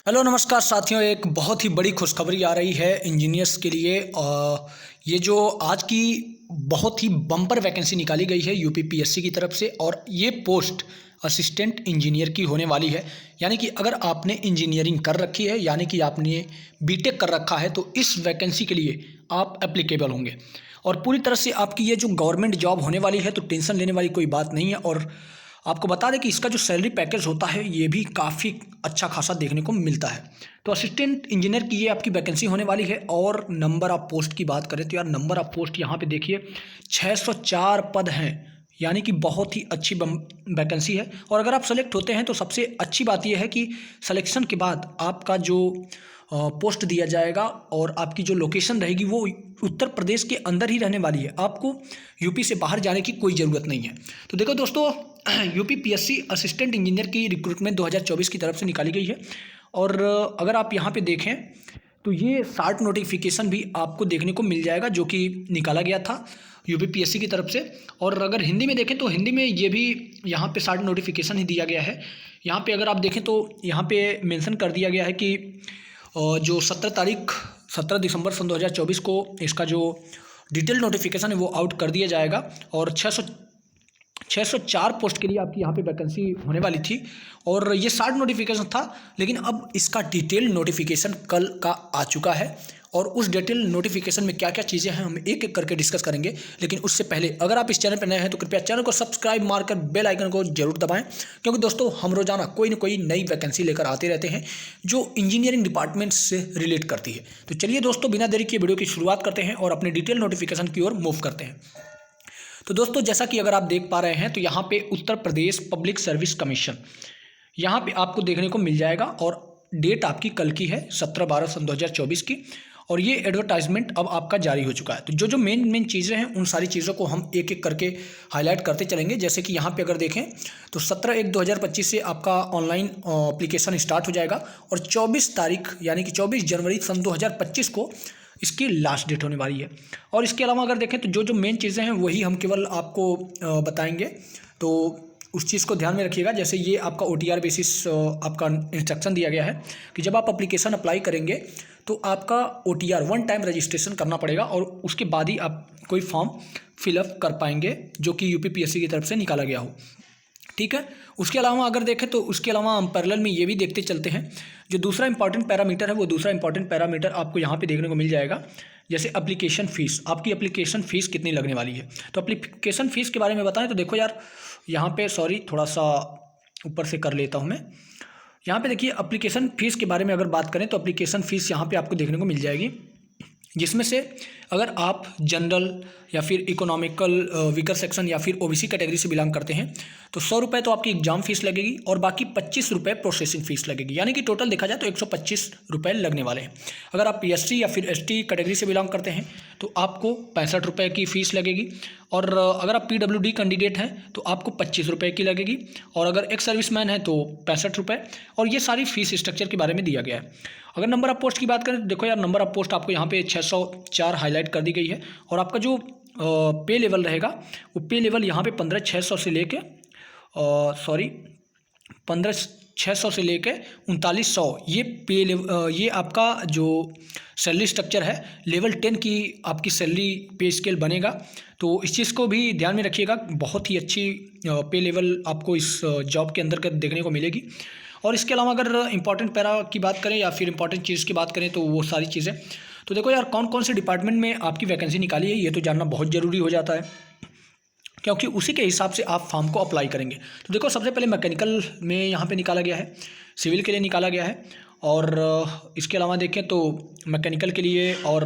Hello नमस्कार साथियों, एक बहुत ही बड़ी खुशखबरी आ रही है इंजीनियर्स के लिए। ये जो आज की बहुत ही बम्पर वैकेंसी निकाली गई है यूपीपीएससी की तरफ से, और ये पोस्ट असिस्टेंट इंजीनियर की होने वाली है। यानी कि अगर आपने इंजीनियरिंग कर रखी है, यानी कि आपने बीटेक कर रखा है, तो इस वैकेंसी के लिए आप एप्लीकेबल होंगे। और पूरी तरह से आपकी ये जो गवर्नमेंट जॉब होने वाली है, तो टेंशन लेने वाली कोई बात नहीं है। और आपको बता दें कि इसका जो सैलरी पैकेज होता है ये भी काफ़ी अच्छा खासा देखने को मिलता है। तो असिस्टेंट इंजीनियर की ये आपकी वैकेंसी होने वाली है। और नंबर ऑफ पोस्ट की बात करें तो यार नंबर ऑफ पोस्ट यहाँ पे देखिए 604 पद हैं, यानी कि बहुत ही अच्छी वैकेंसी है। और अगर आप सेलेक्ट होते हैं तो सबसे अच्छी बात यह है कि सिलेक्शन के बाद आपका जो पोस्ट दिया जाएगा और आपकी जो लोकेशन रहेगी वो उत्तर प्रदेश के अंदर ही रहने वाली है। आपको यूपी से बाहर जाने की कोई ज़रूरत नहीं है। तो देखो दोस्तों, यूपीपीएससी असिस्टेंट इंजीनियर की रिक्रूटमेंट 2024 की तरफ से निकाली गई है। और अगर आप यहाँ पे देखें तो ये शार्ट नोटिफिकेशन भी आपको देखने को मिल जाएगा जो कि निकाला गया था यूपीपीएससी की तरफ से। और अगर हिंदी में देखें तो हिंदी में ये भी यहाँ पे शार्ट नोटिफिकेशन ही दिया गया है। यहाँ पे अगर आप देखें तो यहाँ पे मेंशन कर दिया गया है कि जो 17 दिसंबर सन 2024 को इसका जो डिटेल नोटिफिकेशन है वो आउट कर दिया जाएगा। और 604 पोस्ट के लिए आपकी यहाँ पे वैकेंसी होने वाली थी। और ये शार्ट नोटिफिकेशन था, लेकिन अब इसका डिटेल नोटिफिकेशन कल का आ चुका है। और उस डिटेल नोटिफिकेशन में क्या क्या चीज़ें हैं हम एक एक करके डिस्कस करेंगे। लेकिन उससे पहले अगर आप इस चैनल पर नए हैं तो कृपया चैनल को सब्सक्राइब मारकर बेल आइकन को जरूर दबाएं, क्योंकि दोस्तों हम रोजाना कोई ना कोई नई वैकेंसी लेकर आते रहते हैं जो इंजीनियरिंग डिपार्टमेंट से रिलेट करती है। तो चलिए दोस्तों, बिना देरी के वीडियो की शुरुआत करते हैं और अपने डिटेल नोटिफिकेशन की ओर मूव करते हैं। तो दोस्तों, जैसा कि अगर आप देख पा रहे हैं तो यहाँ पे Uttar Pradesh public service commission यहाँ पे आपको देखने को मिल जाएगा। और डेट आपकी कल की है 17/12/2024 की। और ये एडवर्टाइजमेंट अब आपका जारी हो चुका है। तो जो जो मेन चीज़ें हैं उन सारी चीज़ों को हम एक एक करके हाईलाइट करते चलेंगे। जैसे कि यहाँ पे अगर देखें तो 17/1/2025 से आपका ऑनलाइन एप्लीकेशन स्टार्ट हो जाएगा। और 24 तारीख यानी कि 24 जनवरी सन 2025 को इसकी लास्ट डेट होने वाली है। और इसके अलावा अगर देखें तो जो जो मेन चीज़ें हैं वही हम केवल आपको बताएंगे, तो उस चीज़ को ध्यान में रखिएगा। जैसे ये आपका OTR बेसिस आपका इंस्ट्रक्शन दिया गया है कि जब आप एप्लीकेशन अप्लाई करेंगे तो आपका OTR 1 टाइम रजिस्ट्रेशन करना पड़ेगा, और उसके बाद ही आप कोई फॉर्म फिलअप कर पाएंगे जो कि यूपीपीएससी की तरफ से निकाला गया हो। ठीक है। उसके अलावा अगर देखें तो उसके अलावा हम पैरेलल में ये भी देखते चलते हैं। जो दूसरा इंपॉर्टेंट पैरामीटर है वो दूसरा इंपॉर्टेंट पैरामीटर आपको यहाँ पे देखने को मिल जाएगा। जैसे एप्लीकेशन फ़ीस, आपकी एप्लीकेशन फ़ीस कितनी लगने वाली है। तो एप्लीकेशन फ़ीस के बारे में बताएं तो देखो यार, यहाँ पे सॉरी थोड़ा सा ऊपर से कर लेता हूँ मैं। यहाँ पे देखिए एप्लीकेशन फ़ीस के बारे में अगर बात करें तो एप्लीकेशन फ़ीस यहाँ पे आपको देखने को मिल जाएगी, जिसमें से अगर आप जनरल या फिर इकोनॉमिकल वीकर सेक्शन या फिर OBC कैटेगरी से बिलोंग करते हैं तो 100 रुपये तो आपकी एग्जाम फीस लगेगी, और बाकी 25 रुपये प्रोसेसिंग फ़ीस लगेगी। यानी कि टोटल देखा जाए तो 125 रुपये लगने वाले हैं। अगर आप SC या फिर ST कैटेगरी से बिलोंग करते हैं तो आपको 65 रुपये की फ़ीस लगेगी। और अगर आप PWD कैंडिडेट हैं तो आपको 25 रुपये की लगेगी। और अगर एक्स सर्विसमैन है तो 65 रुपये। और ये सारी फ़ीस स्ट्रक्चर के बारे में दिया गया है। अगर नंबर ऑफ पोस्ट की बात करें तो देखो यार, नंबर ऑफ पोस्ट आपको यहाँ पे 604 हाईलाइट कर दी गई है। और आपका जो पे लेवल रहेगा वो पे लेवल यहाँ पे 15,600 से लेके 15,600 से लेके 3900 ये पे लेवल, ये आपका जो सैलरी स्ट्रक्चर है लेवल 10 की आपकी सैलरी पे स्केल बनेगा। तो इस चीज़ को भी ध्यान में रखिएगा। बहुत ही अच्छी पे लेवल आपको इस जॉब के अंदर देखने को मिलेगी। और इसके अलावा अगर इंपॉर्टेंट पैरा की बात करें या फिर इंपॉर्टेंट चीज़ की बात करें तो वो सारी चीज़ें, तो देखो यार कौन कौन से डिपार्टमेंट में आपकी वैकेंसी निकाली है ये तो जानना बहुत ज़रूरी हो जाता है, क्योंकि उसी के हिसाब से आप फॉर्म को अप्लाई करेंगे। तो देखो सबसे पहले मैकेनिकल में यहाँ पे निकाला गया है, सिविल के लिए निकाला गया है। और इसके अलावा देखें तो मैकेनिकल के लिए और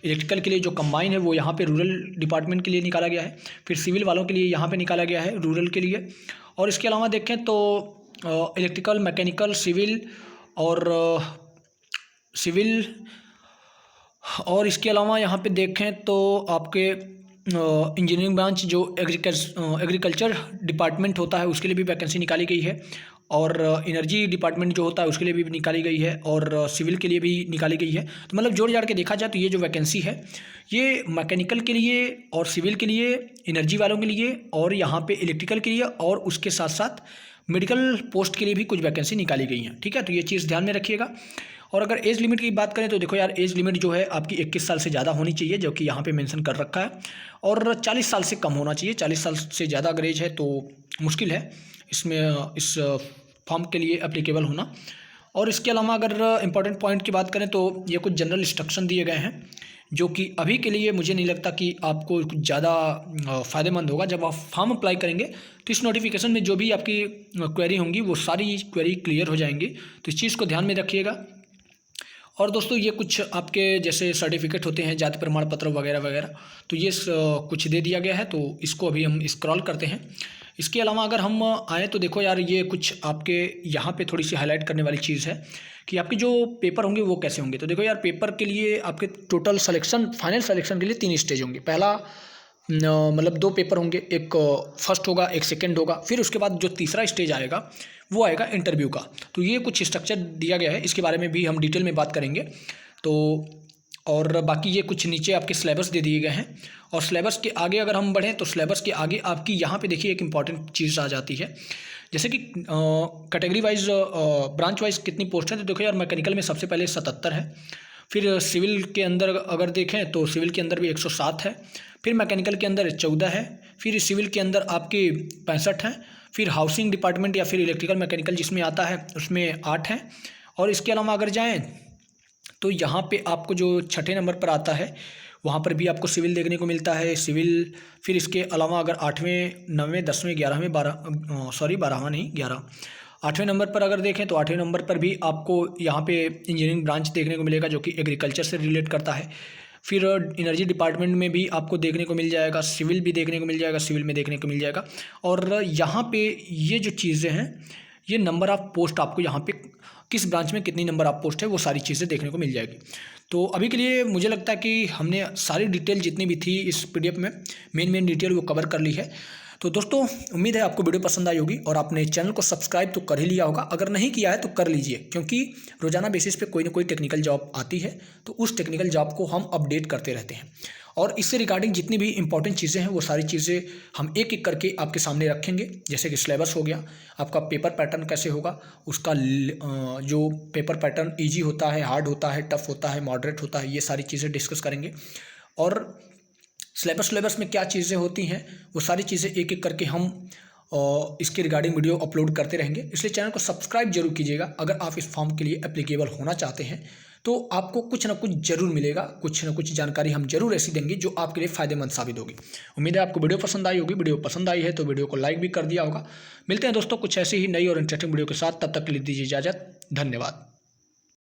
इलेक्ट्रिकल के लिए जो कंबाइन है वो यहाँ पे रूरल डिपार्टमेंट के लिए निकाला गया है। फिर सिविल वालों के लिए यहाँ पे निकाला गया है रूरल के लिए। और इसके अलावा देखें तो इलेक्ट्रिकल, मैकेनिकल, सिविल और इसके अलावा यहाँ पे देखें तो आपके इंजीनियरिंग ब्रांच जो एग्रीकल्चर डिपार्टमेंट होता है उसके लिए भी वैकेंसी निकाली गई है। और एनर्जी डिपार्टमेंट जो होता है उसके लिए भी निकाली गई है, और सिविल के लिए भी निकाली गई है। तो मतलब जोड़ जाड़ के देखा जाए तो ये जो वैकेंसी है ये मैकेनिकल के लिए और सिविल के लिए, एनर्जी वालों के लिए, और यहाँ पे इलेक्ट्रिकल के लिए, और उसके साथ साथ मेडिकल पोस्ट के लिए भी कुछ वैकेंसी निकाली गई हैं, ठीक है। तो ये चीज़ ध्यान में रखिएगा। और अगर एज लिमिट की बात करें तो देखो यार, एज लिमिट जो है आपकी 21 साल से ज़्यादा होनी चाहिए, जो कि यहाँ पे मेंशन कर रखा है, और 40 साल से कम होना चाहिए। 40 साल से ज़्यादा अगर एज है तो मुश्किल है इसमें इस फॉर्म के लिए एप्लीकेबल होना। और इसके अलावा अगर इम्पॉर्टेंट पॉइंट की बात करें तो ये कुछ जनरल इंस्ट्रक्शन दिए गए हैं, जो कि अभी के लिए मुझे नहीं लगता कि आपको कुछ ज़्यादा फ़ायदेमंद होगा। जब आप फॉर्म अप्लाई करेंगे तो इस नोटिफिकेशन में जो भी आपकी क्वेरी होंगी वो सारी क्वेरी क्लियर हो जाएंगी, तो इस चीज़ को ध्यान में रखिएगा। और दोस्तों ये कुछ आपके जैसे सर्टिफिकेट होते हैं, जाति प्रमाण पत्र वगैरह वगैरह, तो ये कुछ दे दिया गया है, तो इसको अभी हम स्क्रॉल करते हैं। इसके अलावा अगर हम आएँ तो देखो यार, ये कुछ आपके यहाँ पे थोड़ी सी हाईलाइट करने वाली चीज़ है कि आपके जो पेपर होंगे वो कैसे होंगे। तो देखो यार, पेपर के लिए आपके टोटल सिलेक्शन, फाइनल सिलेक्शन के लिए 3 स्टेज होंगे। पहला मतलब 2 पेपर होंगे, एक फर्स्ट होगा, एक सेकंड होगा, फिर उसके बाद जो तीसरा स्टेज आएगा वो आएगा इंटरव्यू का। तो ये कुछ स्ट्रक्चर दिया गया है, इसके बारे में भी हम डिटेल में बात करेंगे। तो और बाकी ये कुछ नीचे आपके सिलेबस दे दिए गए हैं। और सिलेबस के आगे अगर हम बढ़ें तो सिलेबस के आगे आपकी यहाँ पे देखिए एक इम्पॉर्टेंट चीज़ आ जाती है, जैसे कि कैटेगरी वाइज, ब्रांच वाइज कितनी पोस्ट है। तो देखो यार, मैकेनिकल में सबसे पहले 77 है, फिर सिविल के अंदर अगर देखें तो सिविल के अंदर भी 107 है, फिर मैकेनिकल के अंदर 14 है, फिर सिविल के अंदर आपके 65 हैं, फिर हाउसिंग डिपार्टमेंट या फिर इलेक्ट्रिकल मैकेनिकल जिसमें आता है उसमें 8 हैं। और इसके अलावा अगर जाएँ तो यहाँ पे आपको जो 6ठे नंबर पर आता है वहाँ पर भी आपको सिविल देखने को मिलता है, सिविल। फिर इसके अलावा अगर 8वें, 9वें, 10वें, 11वें, 12वां नहीं 11, 8वें नंबर पर अगर देखें तो 8वें नंबर पर भी आपको यहाँ पे इंजीनियरिंग ब्रांच देखने को मिलेगा, जो कि एग्रीकल्चर से रिलेट करता है। फिर एनर्जी डिपार्टमेंट में भी आपको देखने को मिल जाएगा, सिविल भी देखने को मिल जाएगा, सिविल में देखने को मिल जाएगा। और यहाँ पे ये जो चीज़ें हैं, ये नंबर ऑफ पोस्ट आपको यहाँ पे किस ब्रांच में कितनी नंबर ऑफ पोस्ट है वो सारी चीज़ें देखने को मिल जाएगी। तो अभी के लिए मुझे लगता है कि हमने सारी डिटेल जितनी भी थी इस PDF में, मेन डिटेल वो कवर कर ली है। तो दोस्तों उम्मीद है आपको वीडियो पसंद आई होगी, और आपने चैनल को सब्सक्राइब तो कर ही लिया होगा। अगर नहीं किया है तो कर लीजिए, क्योंकि रोजाना बेसिस पे कोई ना कोई टेक्निकल जॉब आती है, तो उस टेक्निकल जॉब को हम अपडेट करते रहते हैं। और इससे रिगार्डिंग जितनी भी इंपॉर्टेंट चीज़ें हैं वो सारी चीज़ें हम एक एक करके आपके सामने रखेंगे। जैसे कि सिलेबस हो गया, आपका पेपर पैटर्न कैसे होगा, उसका जो पेपर पैटर्न ईजी होता है, हार्ड होता है, टफ होता है, मॉडरेट होता है, ये सारी चीज़ें डिस्कस करेंगे। और सिलेबस में क्या चीज़ें होती हैं वो सारी चीज़ें एक एक करके हम इसके रिगार्डिंग वीडियो अपलोड करते रहेंगे। इसलिए चैनल को सब्सक्राइब जरूर कीजिएगा। अगर आप इस फॉर्म के लिए एप्लीकेबल होना चाहते हैं तो आपको कुछ ना कुछ जरूर मिलेगा, कुछ ना कुछ जानकारी हम जरूर ऐसी देंगे जो आपके लिए फ़ायदेमंद साबित होगी। उम्मीद है आपको वीडियो पसंद आई होगी। वीडियो पसंद आई है तो वीडियो को लाइक भी कर दिया होगा। मिलते हैं दोस्तों कुछ ऐसी ही नई और इंटरेस्टिंग वीडियो के साथ, तब तक के लिए दीजिए इजाज़त। धन्यवाद।